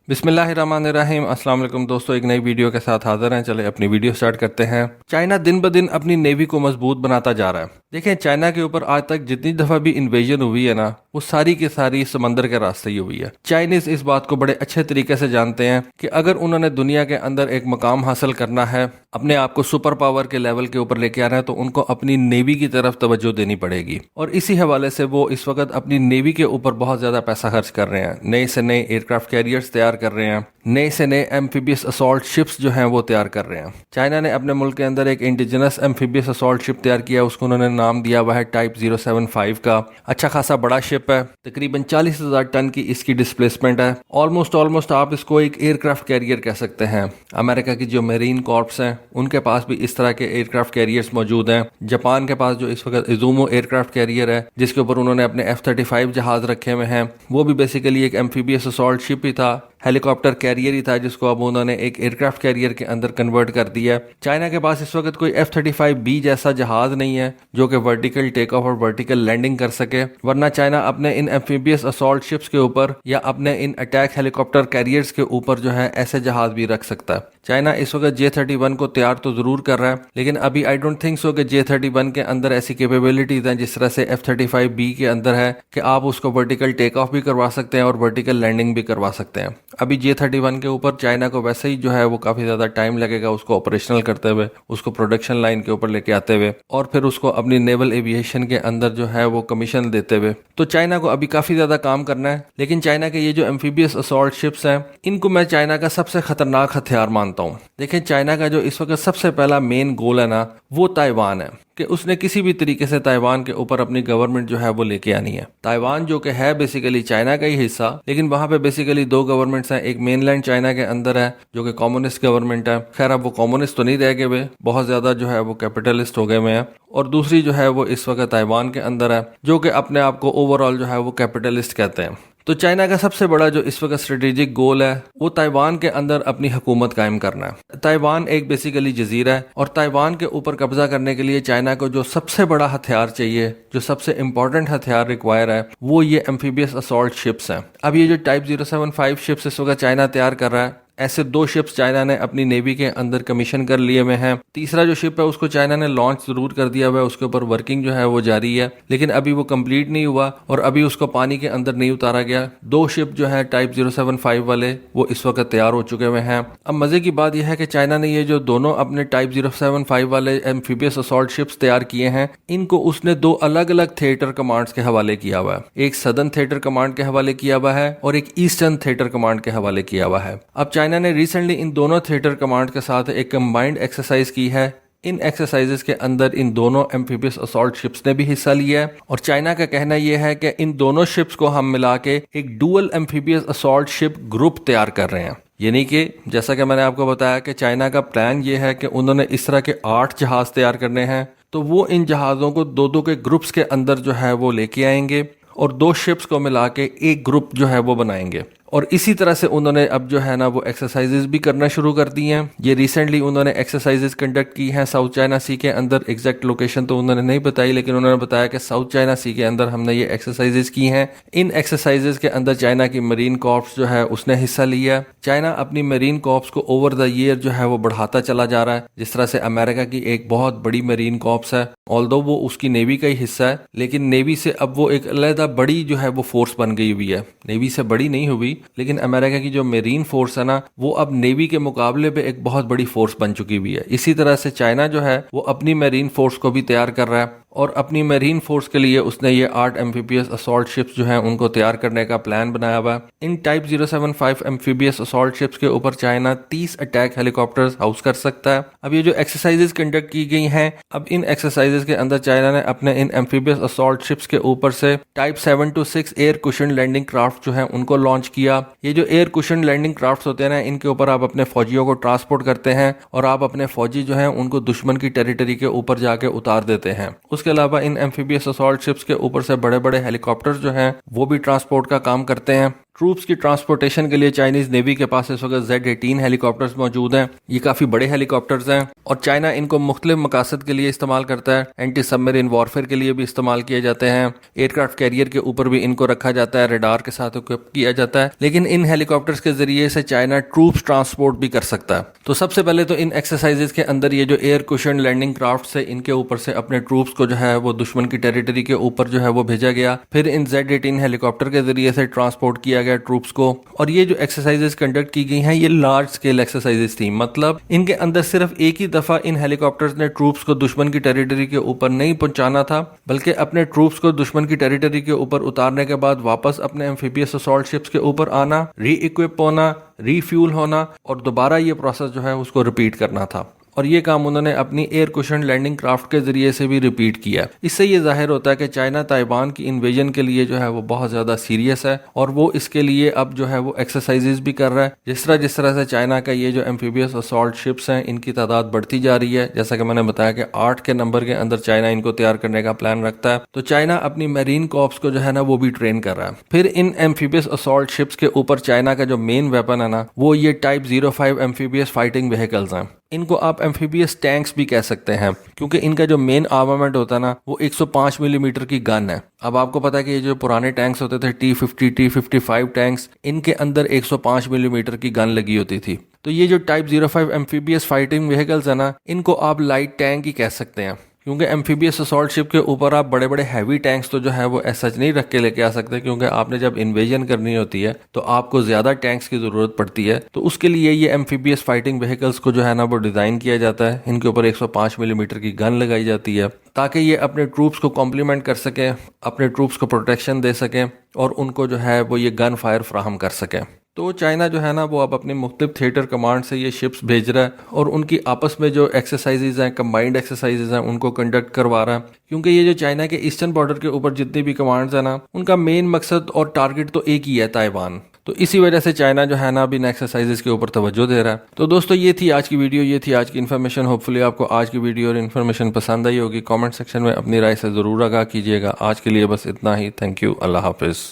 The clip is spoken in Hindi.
बिस्मिल्लाहिर्रहमानिर्रहीम। अस्सलाम वालेकुम दोस्तों, एक नई वीडियो के साथ हाजिर हैं। चले अपनी वीडियो स्टार्ट करते हैं। चाइना दिन ब दिन अपनी नेवी को मजबूत बनाता जा रहा है। देखें, चाइना के ऊपर आज तक जितनी दफ़ा भी इन्वेजन हुई है ना, वो सारी की सारी समंदर के रास्ते ही हुई है। चाइनीज इस बात को बड़े अच्छे तरीके से जानते हैं कि अगर उन्होंने दुनिया के अंदर एक मकाम हासिल करना है, अपने आप को सुपर पावर के लेवल के ऊपर लेके आना है, तो उनको अपनी नेवी की तरफ तवज्जो देनी पड़ेगी। और इसी हवाले से वो इस वक्त अपनी नेवी के ऊपर बहुत ज़्यादा पैसा खर्च कर रहे हैं। नए से नए एयरक्राफ्ट कैरियर्स तैयार कर रहे हैं, नए से नए एम्फीबियस असॉल्ट शिप्स जो हैं वो तैयार कर रहे हैं। चाइना ने अपने मुल्क के अंदर एक इंडिजिनस एम्फीबियस असॉल्ट शिप तैयार किया, उसको उन्होंने नाम दिया हुआ है टाइप 075 का। अच्छा खासा बड़ा शिप है, तकरीबन 40,000 टन की इसकी डिस्प्लेसमेंट है। ऑलमोस्ट आप इसको एक एयरक्राफ्ट कैरियर कह सकते हैं। अमेरिका की जो मेरीन कॉर्प्स हैं उनके पास भी इस तरह के एयरक्राफ्ट कैरियर्स मौजूद हैं। जापान के पास जो इस वक्त इजुमो एयरक्राफ्ट कैरियर है, जिसके ऊपर उन्होंने अपने F-35 जहाज रखे हुए हैं, वो भी बेसिकली एक एम्फीबियस असॉल्ट शिप ही था, हेलीकॉप्टर कैरियर ही था, जिसको अब उन्होंने एक एयरक्राफ्ट कैरियर के अंदर कन्वर्ट कर दिया। चाइना के पास इस वक्त कोई F-35B जैसा जहाज नहीं है जो कि वर्टिकल टेक ऑफ और वर्टिकल लैंडिंग कर सके, वरना चाइना अपने इन एम्फीबियस असॉल्ट शिप्स के ऊपर या अपने इन अटैक हेलीकॉप्टर कैरियर्स के ऊपर जो है ऐसे जहाज भी रख सकता है। चाइना इस वक्त J-31 को तैयार तो जरूर कर रहा है, लेकिन अभी आई डोंट थिंक सो कि J-31 के अंदर ऐसी कैपेबिलिटीज हैं जिस तरह से F-35B के अंदर है कि आप उसको वर्टिकल टेक ऑफ भी करवा सकते हैं और वर्टिकल लैंडिंग भी करवा सकते हैं। अभी J-31 के ऊपर चाइना को वैसे ही जो है वो काफी ज्यादा टाइम लगेगा उसको ऑपरेशनल करते हुए, उसको प्रोडक्शन लाइन के ऊपर लेके आते हुए, और फिर उसको अपनी नेवल एविएशन के अंदर जो है वो कमीशन देते हुए। तो चाइना को अभी काफी ज्यादा काम करना है। लेकिन चाइना के ये जो एम्फीबियस असॉल्ट शिप्स हैं, इनको मैं चाइना का सबसे खतरनाक हथियार मानता हूँ। देखिए, चाइना का जो इस वक्त सबसे पहला मेन गोल है ना, वो ताइवान है कि उसने किसी भी तरीके से ताइवान के ऊपर अपनी गवर्नमेंट जो है वो लेके आनी है। ताइवान जो कि है बेसिकली चाइना का ही हिस्सा, लेकिन वहां पे बेसिकली दो गवर्नमेंट्स हैं। एक मेनलैंड चाइना के अंदर है जो कि कम्युनिस्ट गवर्नमेंट है, खैर अब वो कम्युनिस्ट तो नहीं रह गए हुए, बहुत ज्यादा जो है वो कैपिटलिस्ट हो गए हुए हैं। और दूसरी जो है वो इस वक्त ताइवान के अंदर है, जो कि अपने आप को ओवरऑल जो है वो कैपिटलिस्ट कहते हैं। तो चाइना का सबसे बड़ा जो इस वक्त स्ट्रेटेजिक गोल है वो ताइवान के अंदर अपनी हुकूमत कायम करना है। ताइवान एक बेसिकली जजीरा है, और ताइवान के ऊपर कब्जा करने के लिए चाइना को जो सबसे बड़ा हथियार चाहिए, जो सबसे इंपॉर्टेंट हथियार रिक्वायर है, वो ये एम्फीबियस असॉल्ट शिप्स हैं। अब ये जो टाइप 075 शिप्स इस वक्त चाइना तैयार कर रहा है, ऐसे 2 शिप्स चाइना ने अपनी नेवी के अंदर कमीशन कर लिए हुए हैं। तीसरा जो शिप है उसको चाइना ने लॉन्च जरूर कर दिया हुआ है, उसके ऊपर वर्किंग जो है वो जारी है, लेकिन अभी वो कंप्लीट नहीं हुआ और अभी उसको पानी के अंदर नहीं उतारा गया। 2 शिप जो है टाइप 075 वाले वो इस वक्त तैयार हो चुके हुए हैं। अब मजे की बात यह है कि चाइना ने ये जो दोनों अपने टाइप 075 वाले एम्फीबियस असॉल्ट शिप्स तैयार किए हैं, इनको उसने 2 अलग अलग थिएटर कमांड्स के हवाले किया हुआ है। एक सदर्न थिएटर कमांड के हवाले किया हुआ है और एक ईस्टर्न थिएटर कमांड के हवाले किया हुआ है। अब चाइना ने रिसेंटली इन दोनों थिएटर कमांड के साथ एक कंबाइंड एक्सरसाइज की है। इन एक्सरसाइजेस के अंदर इन दोनों एम्फीबियस असॉल्ट शिप्स ने भी हिस्सा लिया है, और चाइना का कहना यह है कि इन दोनों शिप्स को हम मिला के एक dual amphibious assault ship group तैयार कर रहे हैं। यानी कि जैसा कि मैंने आपको बताया कि चाइना का प्लान ये है कि उन्होंने इस तरह के 8 जहाज तैयार करने हैं, तो वो इन जहाज़ों को 2-2 के ग्रुप्स के अंदर जो है वो लेके आएंगे और 2 शिप्स को मिला के एक ग्रुप जो है वो बनाएंगे। और इसी तरह से उन्होंने अब जो है ना वो एक्सरसाइजेज भी करना शुरू कर दी हैं। ये रिसेंटली उन्होंने एक्सरसाइजेज कंडक्ट की हैं साउथ चाइना सी के अंदर। एग्जैक्ट लोकेशन तो उन्होंने नहीं बताई, लेकिन उन्होंने बताया कि साउथ चाइना सी के अंदर हमने ये एक्सरसाइजेज की हैं। इन एक्सरसाइजेज के अंदर चाइना की मरीन कॉर्प्स जो है उसने हिस्सा लिया। चाइना अपनी मरीन कॉर्प्स को ओवर द ईयर जो है वो बढ़ाता चला जा रहा है। जिस तरह से अमेरिका की एक बहुत बड़ी मरीन कॉर्प्स है, ऑल्दो वो उसकी नेवी का ही हिस्सा है, लेकिन नेवी से अब वो एक अलग बड़ी जो है वो फोर्स बन गई हुई है। नेवी से बड़ी नहीं हुई, लेकिन अमेरिका की जो मेरीन फोर्स है ना, वो अब नेवी के मुकाबले पे एक बहुत बड़ी फोर्स बन चुकी हुई है। इसी तरह से चाइना जो है वो अपनी मेरीन फोर्स को भी तैयार कर रहा है, और अपनी मेरीन फोर्स के लिए उसने ये 8 एम्फीबियस असॉल्ट शिप्स जो हैं उनको तैयार करने का प्लान बनाया हुआ है। इन टाइप 075 एम्फीबियस असॉल्ट शिप्स के ऊपर चाइना 30 अटैक हेलीकॉप्टर्स हाउस कर सकता है। अब ये जो एक्सरसाइजेज कंडक्ट की गई हैं, अब इन एक्सरसाइजेज के अंदर चाइना ने अपने इन एम्फीबियस असॉल्ट शिप्स के ऊपर से type 726 air cushion landing craft जो है उनको लॉन्च किया। ये जो एयर कुशन लैंडिंग क्राफ्ट होते हैं ना, इनके ऊपर आप अपने फौजियों को ट्रांसपोर्ट करते हैं और आप अपने फौजी जो है उनको दुश्मन की टेरिटरी के ऊपर जाके उतार देते हैं। उसके अलावा इन एम्फीबियस असॉल्ट शिप्स के ऊपर से बड़े बड़े हेलीकॉप्टर्स जो हैं वो भी ट्रांसपोर्ट का काम करते हैं। ट्रूप्स की ट्रांसपोर्टेशन के लिए चाइनीज नेवी के पास इस वक्त Z-18 हेलीकॉप्टर्स मौजूद हैं। ये काफ़ी बड़े हेलीकॉप्टर्स हैं और चाइना इनको मुख्तलिफ मकासद के लिए इस्तेमाल करता है। एंटी सबमरीन वॉरफेयर के लिए भी इस्तेमाल किए जाते हैं। एयरक्राफ्ट कैरियर के ऊपर भी इनको रखा जाता है, रडार के साथ इक्विप किया जाता है। लेकिन इन हेलीकॉप्टर्स के जरिए से चाइना ट्रूप्स ट्रांसपोर्ट भी कर सकता है। तो सबसे पहले तो इन एक्सरसाइजेज के अंदर ये जो एयर कुशन लैंडिंग क्राफ्ट से इनके ऊपर से अपने ट्रूप्स को जो है वो दुश्मन की टेरिटरी के ऊपर जो है वो भेजा गया। फिर इन Z-18 हेलीकॉप्टर के जरिए से ट्रांसपोर्ट किया गया ट्रूप्स को। और ये जो एक्सरसाइजेस कंडक्ट की गई हैं ये लार्ज स्केल एक्सरसाइजेस थी, मतलब इनके अंदर सिर्फ एक ही दफा इन हेलीकॉप्टर्स ने ट्रूप्स को दुश्मन की टेरिटरी के ऊपर नहीं पहुंचाना था, बल्कि अपने ट्रूप्स को दुश्मन की टेरिटरी के ऊपर उतारने के बाद वापस अपने एम्फीबियस असॉल्ट शिप्स के ऊपर आना, री इक्विप होना, रीफ्यूल होना और दोबारा ये प्रोसेस जो है उसको रिपीट करना था। और ये काम उन्होंने अपनी एयर कुशन लैंडिंग क्राफ्ट के जरिए से भी रिपीट किया। इससे ये जाहिर होता है कि चाइना ताइवान की इन्वेजन के लिए जो है वो बहुत ज़्यादा सीरियस है और वो इसके लिए अब जो है वो एक्सरसाइजेज भी कर रहा है। जिस तरह से चाइना का ये जो एम्फीबियस असॉल्ट शिप्स हैं इनकी तादाद बढ़ती जा रही है। जैसा कि मैंने बताया कि 8 के नंबर के अंदर चाइना इनको तैयार करने का प्लान रखता है। तो चाइना अपनी मैरीन कॉर्प्स को जो है ना वो भी ट्रेन कर रहा है। फिर इन एम्फीबियस असॉल्ट शिप्स के ऊपर चाइना का जो मेन वेपन है ना वो ये टाइप 05 एम्फीबियस फाइटिंग व्हीकल्स हैं। इनको आप एम्फीबियस टैंक्स भी कह सकते हैं क्योंकि इनका जो मेन आर्मामेंट होता है ना वो 105 मिलीमीटर की गन है। अब आपको पता है कि ये जो पुराने टैंक्स होते थे T-50 T-55 टैंक्स, इनके अंदर 105 मिलीमीटर की गन लगी होती थी। तो ये जो टाइप 05 एम्फीबियस फाइटिंग व्हीकल्स है ना इनको आप लाइट टैंक ही कह सकते हैं क्योंकि एम्फीबियस असॉल्ट शिप के ऊपर आप बड़े बड़े हैवी टैंक्स तो जो है वो ऐसा नहीं रख के लेके आ सकते क्योंकि आपने जब इन्वेजन करनी होती है तो आपको ज्यादा टैंक्स की जरूरत पड़ती है। तो उसके लिए ये एम्फीबियस फाइटिंग व्हीकल्स को जो है ना वो डिजाइन किया जाता है। इनके ऊपर 105 मिलीमीटर की गन लगाई जाती है ताकि ये अपने ट्रूप्स को कॉम्प्लीमेंट कर सकें, अपने ट्रूप्स को प्रोटेक्शन दे सकें और उनको जो है वो ये गन फायर फ्राहम कर सकें। तो चाइना जो है ना वो अब अपने मुख्तलिफ थिएटर कमांड से ये शिप्स भेज रहा है और उनकी आपस में जो एक्सरसाइजेज हैं, कंबाइंड एक्सरसाइजेज हैं, उनको कंडक्ट करवा रहा है क्योंकि ये जो चाइना के ईस्टर्न बॉर्डर के ऊपर जितनी भी कमांड्स हैं ना उनका मेन मकसद और टारगेट तो एक ही है, ताइवान। तो इसी वजह से चाइना जो है ना अभी इन एक्सरसाइजेज के ऊपर तवज्जो दे रहा है। तो दोस्तों ये थी आज की वीडियो, ये थी आज की इन्फॉर्मेशन। होपफुली आपको आज की वीडियो और इन्फॉर्मेशन पसंद आई होगी। कमेंट सेक्शन में अपनी राय से ज़रूर आगाह कीजिएगा। आज के लिए बस इतना ही। Thank you. अल्लाह हाफिज़।